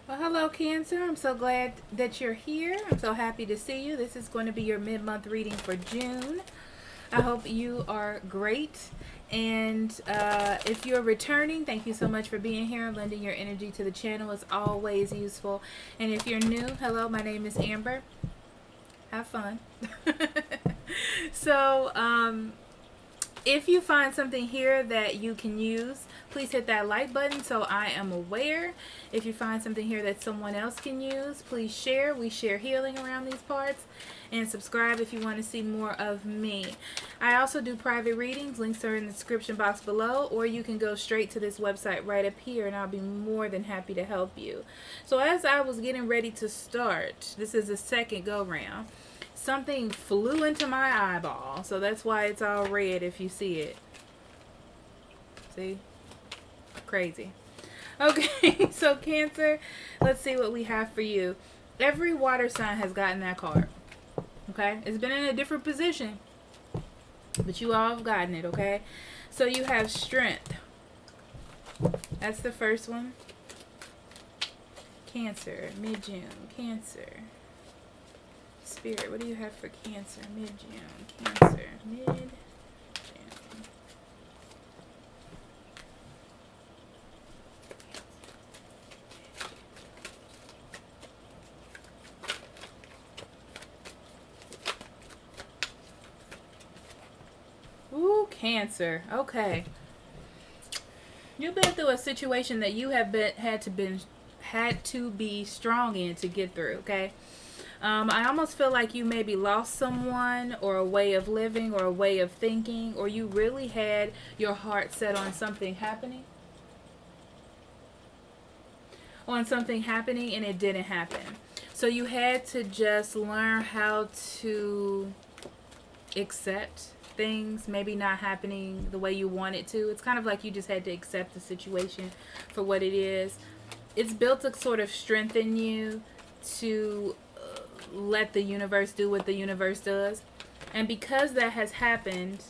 Well, hello, Cancer. I'm so glad that you're here. I'm so happy to see you. This is going to be your mid-month reading for June. I hope you are great. And if you're returning, thank you so much for being here. Lending your energy to the channel is always useful. And if you're new, hello, my name is Amber. Have fun. so, if you find something here that you can use, please hit that like button so I am aware. If you find something here that someone else can use, please share. We share healing around these parts. And subscribe if you want to see more of me. I also do private readings. Links are in the description box below, or you can go straight to this website right up here and I'll be more than happy to help you. So as I was getting ready to start, this is the second go round, something flew into my eyeball. So that's why it's all red if you see it. See? Crazy. Okay, so Cancer, let's see what we have for you. Every water sign has gotten that card. Okay? It's been in a different position, but you all have gotten it, okay? So you have strength. That's the first one. Cancer, mid-June. Cancer. Spirit, what do you have for Cancer? Mid-June. Cancer. Mid-June. Ooh, Cancer. Okay. You've been through a situation that you have had to be strong in to get through, okay? I almost feel like you maybe lost someone or a way of living or a way of thinking, or you really had your heart set on something happening. And it didn't happen. So you had to just learn how to accept things maybe not happening the way you want it to. It's kind of like you just had to accept the situation for what it is. It's built to sort of strengthen you to let the universe do what the universe does. And because that has happened,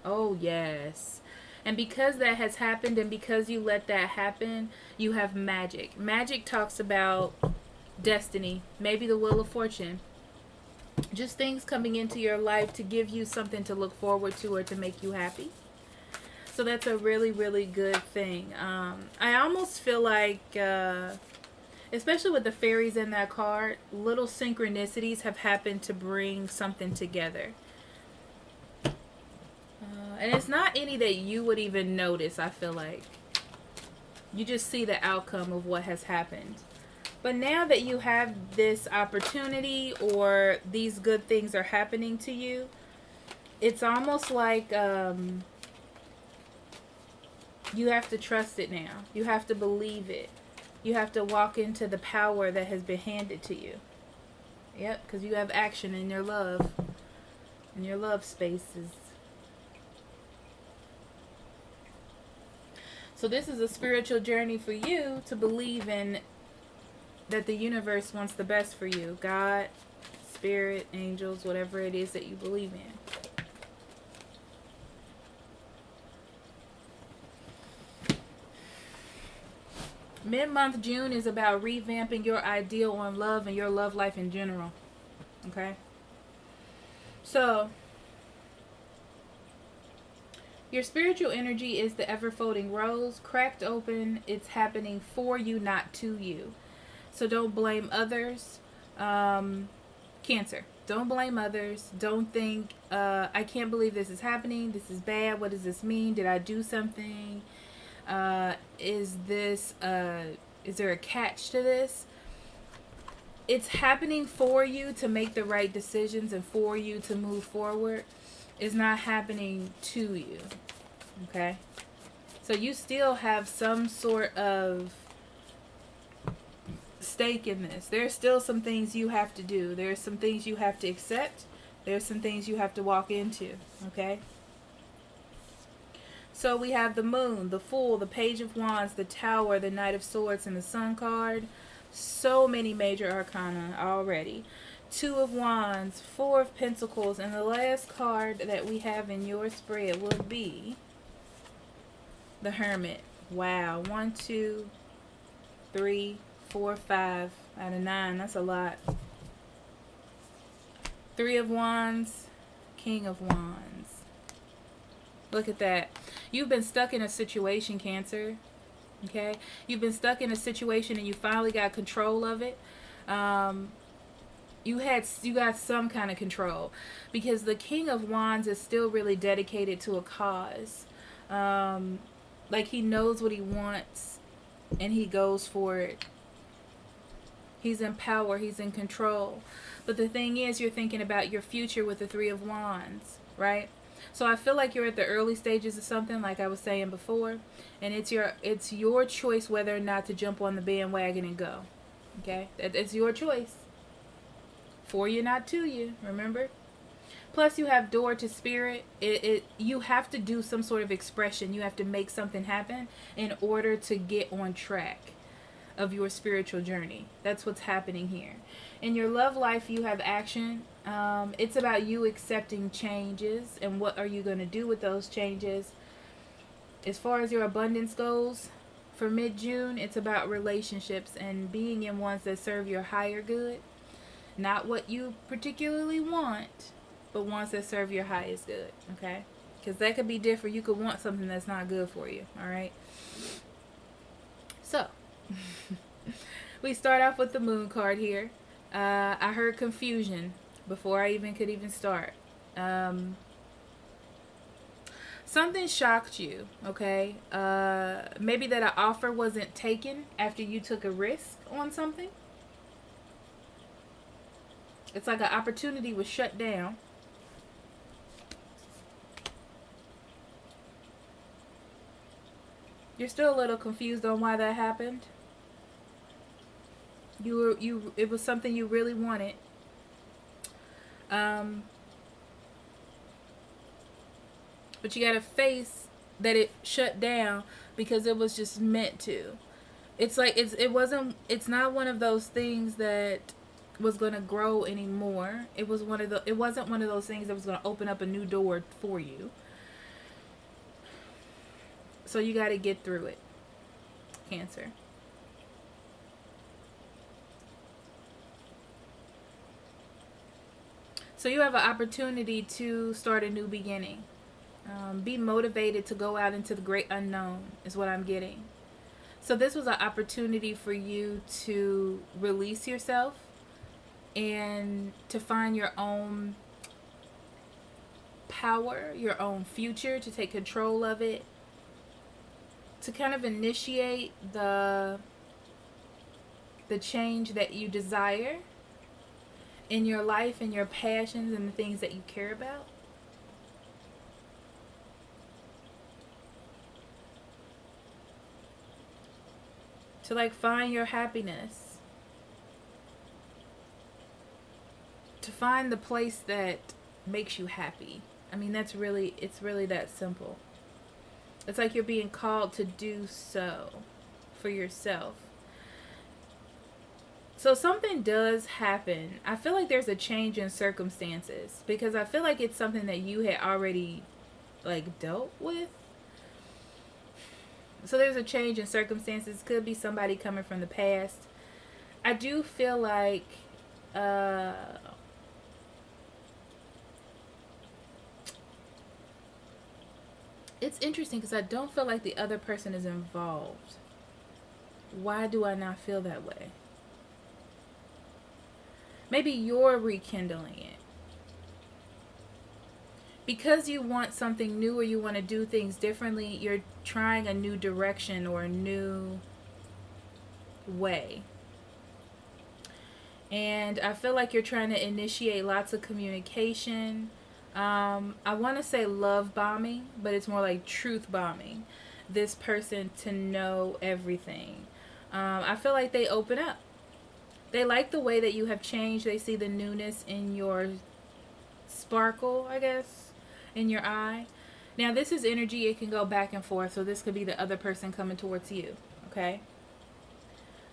oh yes. And because that has happened and because you let that happen, you have magic. Magic talks about destiny, maybe the wheel of fortune. Just things coming into your life to give you something to look forward to or to make you happy. So that's a really, really good thing. I almost feel like, especially with the fairies in that card, little synchronicities have happened to bring something together. And it's not any that you would even notice, I feel like. You just see the outcome of what has happened. But now that you have this opportunity or these good things are happening to you, it's almost like you have to trust it now. You have to believe it. You have to walk into the power that has been handed to you. Yep, because you have action in your love. In your love spaces. So this is a spiritual journey for you to believe in that the universe wants the best for you. God, spirit, angels, whatever it is that you believe in. Mid-month June is about revamping your ideal on love and your love life in general. Okay? So, your spiritual energy is the ever-folding rose. Cracked open, it's happening for you, not to you. So don't blame others. Cancer. Don't blame others. Don't think, I can't believe this is happening. This is bad. What does this mean? Did I do something? Is there a catch to this? It's happening for you to make the right decisions and for you to move forward. It's not happening to you. Okay? So you still have some sort of stake in this. There's still some things you have to do. There's some things you have to accept. There's some things you have to walk into. Okay? So we have the Moon, the Fool, the Page of Wands, the Tower, the Knight of Swords, and the Sun card. So many major arcana already. Two of Wands, Four of Pentacles, and the last card that we have in your spread will be the Hermit. Wow. 1, 2, 3, 4, 5 out of 9. That's a lot. 3 of Wands, King of Wands. Look at that. You've been stuck in a situation, Cancer. Okay? You've been stuck in a situation and you finally got control of it. You got some kind of control, because the King of Wands is still really dedicated to a cause. Like, he knows what he wants and he goes for it. He's in power, he's in control. But the thing is, you're thinking about your future with the 3 of Wands, right? So I feel like you're at the early stages of something, like I was saying before, and it's your choice whether or not to jump on the bandwagon and go. Okay? It's your choice. For you, not to you, remember? Plus, you have door to spirit. You have to do some sort of expression. You have to make something happen in order to get on track of your spiritual journey. That's what's happening here. In your love life, you have action. It's about you accepting changes and what are you going to do with those changes. As far as your abundance goes, for mid-June, it's about relationships and being in ones that serve your higher good. Not what you particularly want, but ones that serve your highest good, okay? Because that could be different. You could want something that's not good for you, all right? So, we start off with the Moon card here. I heard confusion before I could start. Something shocked you, okay? Maybe that an offer wasn't taken after you took a risk on something. It's like an opportunity was shut down. You're still a little confused on why that happened. It was something you really wanted. But you gotta face that it shut down because it was just meant to. It's like it's not one of those things that was going to grow anymore. It wasn't one of those things that was going to open up a new door for you. So you got to get through it, Cancer. So you have an opportunity to start a new beginning. Be motivated to go out into the great unknown is what I'm getting. So this was an opportunity for you to release yourself and to find your own power, your own future, to take control of it, to kind of initiate the change that you desire in your life and your passions and the things that you care about. To like find your happiness. To find the place that makes you happy. I mean, it's really that simple. It's like you're being called to do so for yourself. So something does happen. I feel like there's a change in circumstances because I feel like it's something that you had already like dealt with. So there's a change in circumstances. Could be somebody coming from the past. I do feel like it's interesting because I don't feel like the other person is involved. Why do I not feel that way? Maybe you're rekindling it. Because you want something new or you want to do things differently, you're trying a new direction or a new way. And I feel like you're trying to initiate lots of communication. I want to say love bombing, but it's more like truth bombing. This person to know everything. I feel like they open up. They like the way that you have changed. They see the newness in your sparkle, I guess, in your eye. Now, this is energy. It can go back and forth. So this could be the other person coming towards you. Okay?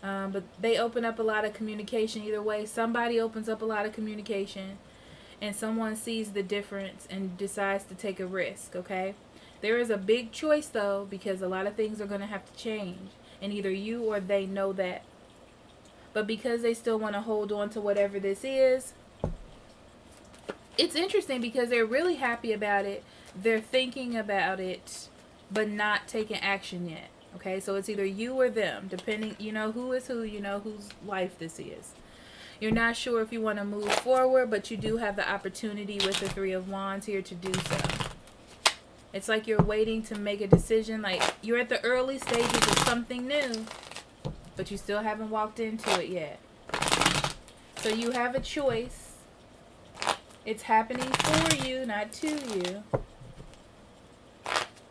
But they open up a lot of communication either way. Somebody opens up a lot of communication. And someone sees the difference and decides to take a risk. Okay? There is a big choice, though, because a lot of things are going to have to change. And either you or they know that. But because they still want to hold on to whatever this is, it's interesting because they're really happy about it. They're thinking about it, but not taking action yet. Okay, so it's either you or them, depending, you know, who is who, you know, whose life this is. You're not sure if you want to move forward, but you do have the opportunity with the Three of Wands here to do so. It's like you're waiting to make a decision, like you're at the early stages of something new, but you still haven't walked into it yet. So you have a choice. It's happening for you, not to you.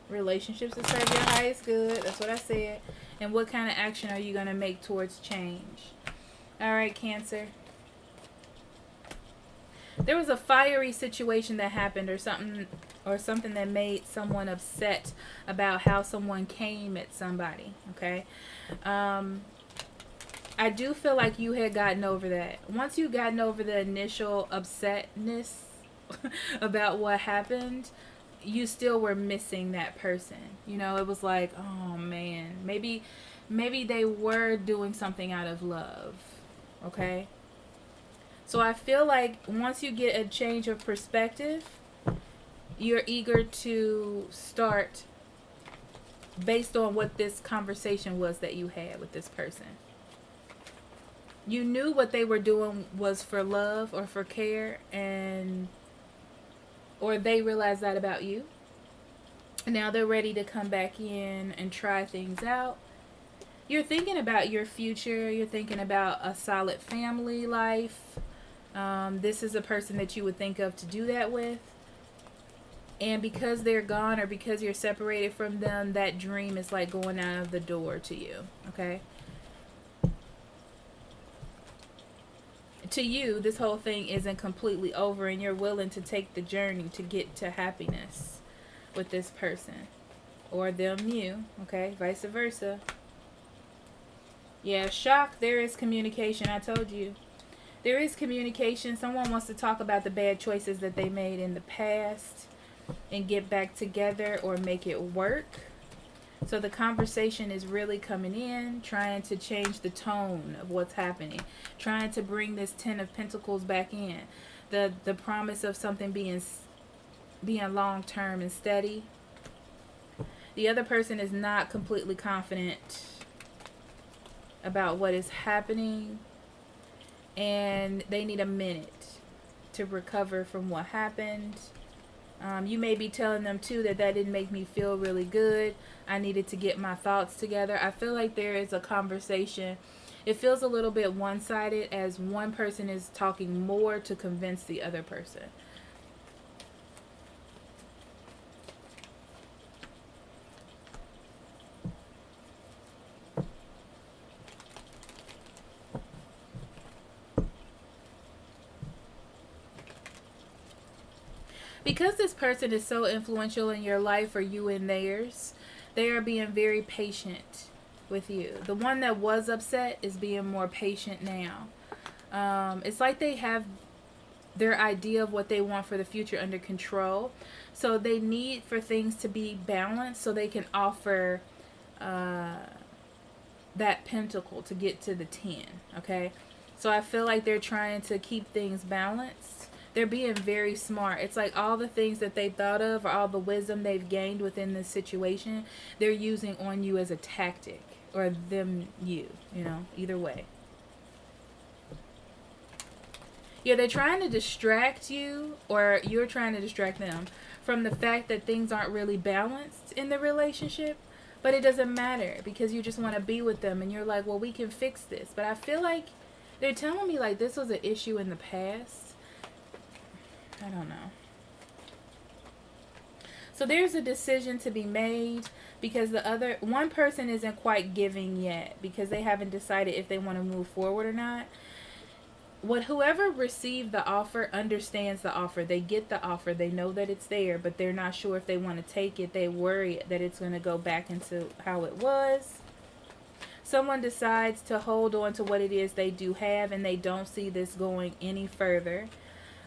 Relationships that serve your highest good. That's what I said. And what kind of action are you going to make towards change? All right, Cancer. There was a fiery situation that happened or something that made someone upset about how someone came at somebody, okay? I do feel like you had gotten over that. Once you've gotten over the initial upsetness about what happened, you still were missing that person. You know, it was like, oh man, maybe they were doing something out of love, okay? So I feel like once you get a change of perspective, you're eager to start based on what this conversation was that you had with this person. You knew what they were doing was for love or for care, or they realized that about you. Now they're ready to come back in and try things out. You're thinking about your future. You're thinking about a solid family life. This is a person that you would think of to do that with. And because they're gone or because you're separated from them, that dream is like going out of the door to you, okay? To you, this whole thing isn't completely over, and you're willing to take the journey to get to happiness with this person. Or them, you, okay? Vice versa. Yeah, shock, there is communication. I told you. There is communication. Someone wants to talk about the bad choices that they made in the past and get back together or make it work. So the conversation is really coming in, trying to change the tone of what's happening, trying to bring this Ten of Pentacles back in. The promise of something being long-term and steady. The other person is not completely confident about what is happening, and they need a minute to recover from what happened. You may be telling them too that didn't make me feel really good. I needed to get my thoughts together. I feel like there is a conversation. It feels a little bit one-sided as one person is talking more to convince the other person. Because this person is so influential in your life or you in theirs, they are being very patient with you. The one that was upset is being more patient now. It's like they have their idea of what they want for the future under control. So they need for things to be balanced so they can offer that pentacle to get to the 10. Okay? So I feel like they're trying to keep things balanced. They're being very smart. It's like all the things that they thought of or all the wisdom they've gained within this situation, they're using on you as a tactic. Or them, you know, either way. Yeah, they're trying to distract you, or you're trying to distract them from the fact that things aren't really balanced in the relationship. But it doesn't matter because you just want to be with them and you're like, well, we can fix this. But I feel like they're telling me like this was an issue in the past. I don't know. So there's a decision to be made because one person isn't quite giving yet because they haven't decided if they want to move forward or not. Whoever received the offer understands the offer. They get the offer. They know that it's there, but they're not sure if they want to take it. They worry that it's going to go back into how it was. Someone decides to hold on to what it is they do have and they don't see this going any further.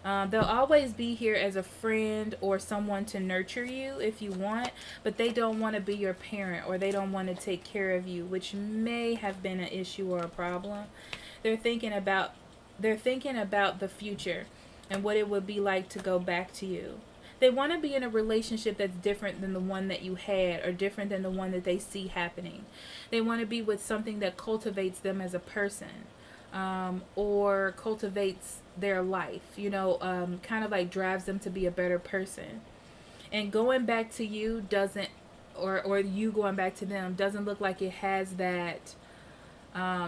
They'll always be here as a friend or someone to nurture you if you want, but they don't want to be your parent, or they don't want to take care of you, which may have been an issue or a problem. They're thinking about the future and what it would be like to go back to you. They want to be in a relationship that's different than the one that you had, or different than the one that they see happening. They want to be with something that cultivates them as a person, or cultivates their life, kind of like drives them to be a better person. And going back to you doesn't, or you going back to them doesn't look like it has that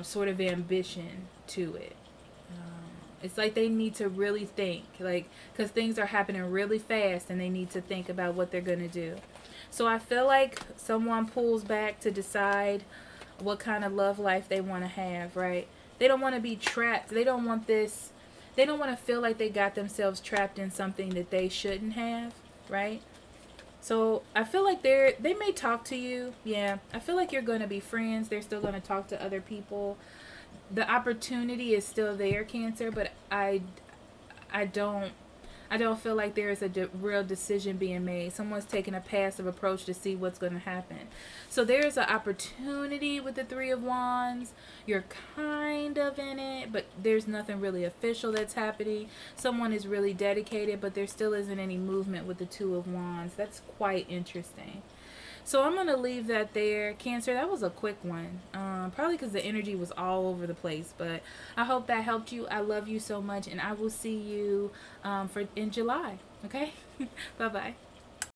sort of ambition to it. It's like they need to really think, like, because things are happening really fast and they need to think about what they're going to do. So I feel like someone pulls back to decide what kind of love life they want to have, right? They don't want to be trapped. They don't want this. They don't want to feel like they got themselves trapped in something that they shouldn't have, right? So I feel like they may talk to you. Yeah, I feel like you're going to be friends. They're still going to talk to other people. The opportunity is still there, Cancer, but I don't feel like there is a real decision being made. Someone's taking a passive approach to see what's going to happen. So there is an opportunity with the Three of Wands. You're kind of in it, but there's nothing really official that's happening. Someone is really dedicated, but there still isn't any movement with the Two of Wands. That's quite interesting. So I'm going to leave that there. Cancer, that was a quick one. Probably because the energy was all over the place. But I hope that helped you. I love you so much. And I will see you in July. Okay? Bye-bye.